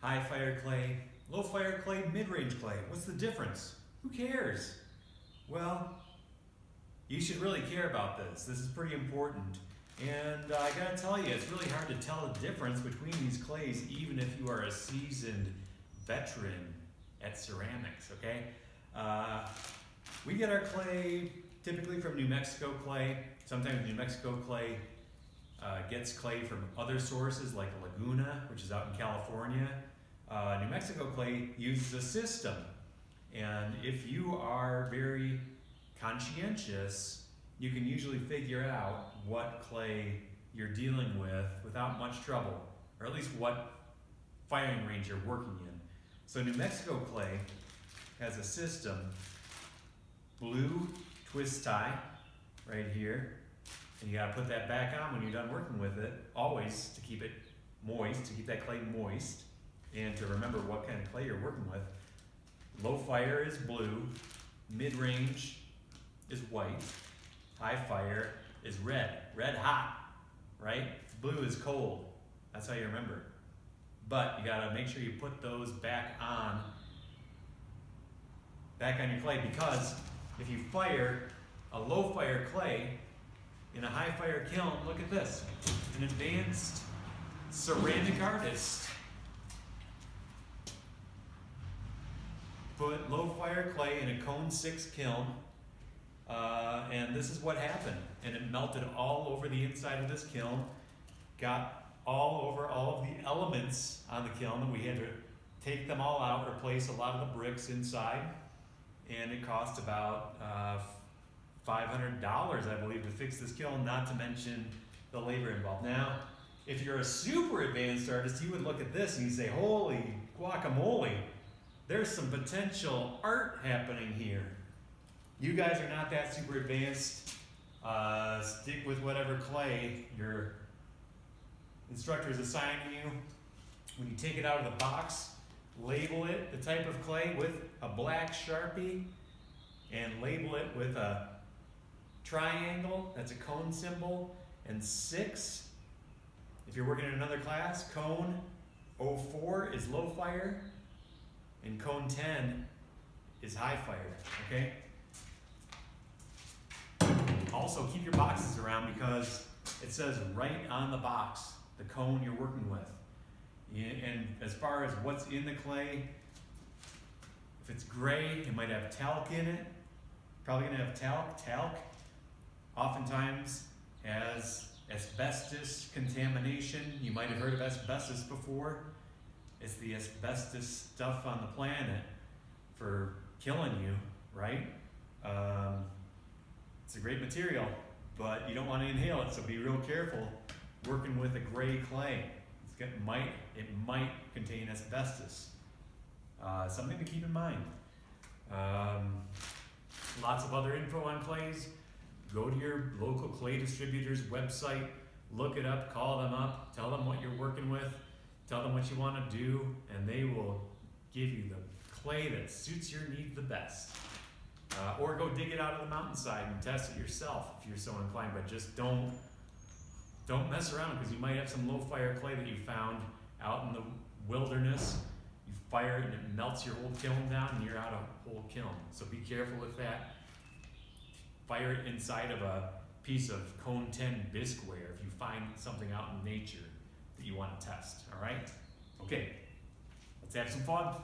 high fire clay, low fire clay, mid-range clay. What's the difference? Who cares? Well, you should really care about this. This is pretty important. And I gotta tell you, it's really hard to tell the difference between these clays, even if you are a seasoned veteran at ceramics, okay? We get our clay typically from New Mexico clay. Sometimes New Mexico clay gets clay from other sources like Laguna, which is out in California. New Mexico clay uses a system. And if you are very conscientious, you can usually figure out what clay you're dealing with without much trouble, or at least what firing range you're working in. So New Mexico clay has a system, blue twist tie right here, and you gotta put that back on when you're done working with it, always to keep it moist, to keep that clay moist, and to remember what kind of clay you're working with. Low fire is blue, mid-range is white, high fire is red. Red hot, right? Blue is cold. That's how you remember. But you gotta make sure you put those back on your clay, because if you fire a low fire clay in a high fire kiln, look at this, an advanced ceramic artist put low fire clay in a cone 6 kiln, and this is what happened. And it melted all over the inside of this kiln, got all over all of the elements on the kiln, and we had to take them all out, replace a lot of the bricks inside, and it cost about $500, I believe, to fix this kiln, not to mention the labor involved. Now, if you're a super advanced artist, you would look at this and you'd say, holy guacamole, there's some potential art happening here. You guys are not that super advanced. Stick with whatever clay your instructor is assigning you. When you take it out of the box, label it, the type of clay, with a black Sharpie, and label it with a triangle, that's a cone symbol, and 6. If you're working in another class, cone 04 is low fire, and cone 10 is high fire, okay? Also, keep your boxes around, because it says right on the box the cone you're working with. And as far as what's in the clay, if it's gray, it might have talc in it. Probably gonna have talc. Talc oftentimes has asbestos contamination. You might have heard of asbestos before. It's the asbestos stuff on the planet for killing you, right? It's a great material, but you don't want to inhale it, so be real careful working with a gray clay. It might contain asbestos. Something to keep in mind. Lots of other info on clays. Go to your local clay distributor's website, look it up, call them up, tell them what you're working with, tell them what you want to do, and they will give you the clay that suits your needs the best. Or go dig it out of the mountainside and test it yourself if you're so inclined, but just don't mess around, because you might have some low fire clay that you found out in the wilderness. You fire it and it melts your whole kiln down and you're out of whole kiln. So be careful with that. Fire it inside of a piece of cone 10 bisqueware if you find something out in nature that you want to test, all right? Okay, let's have some fun.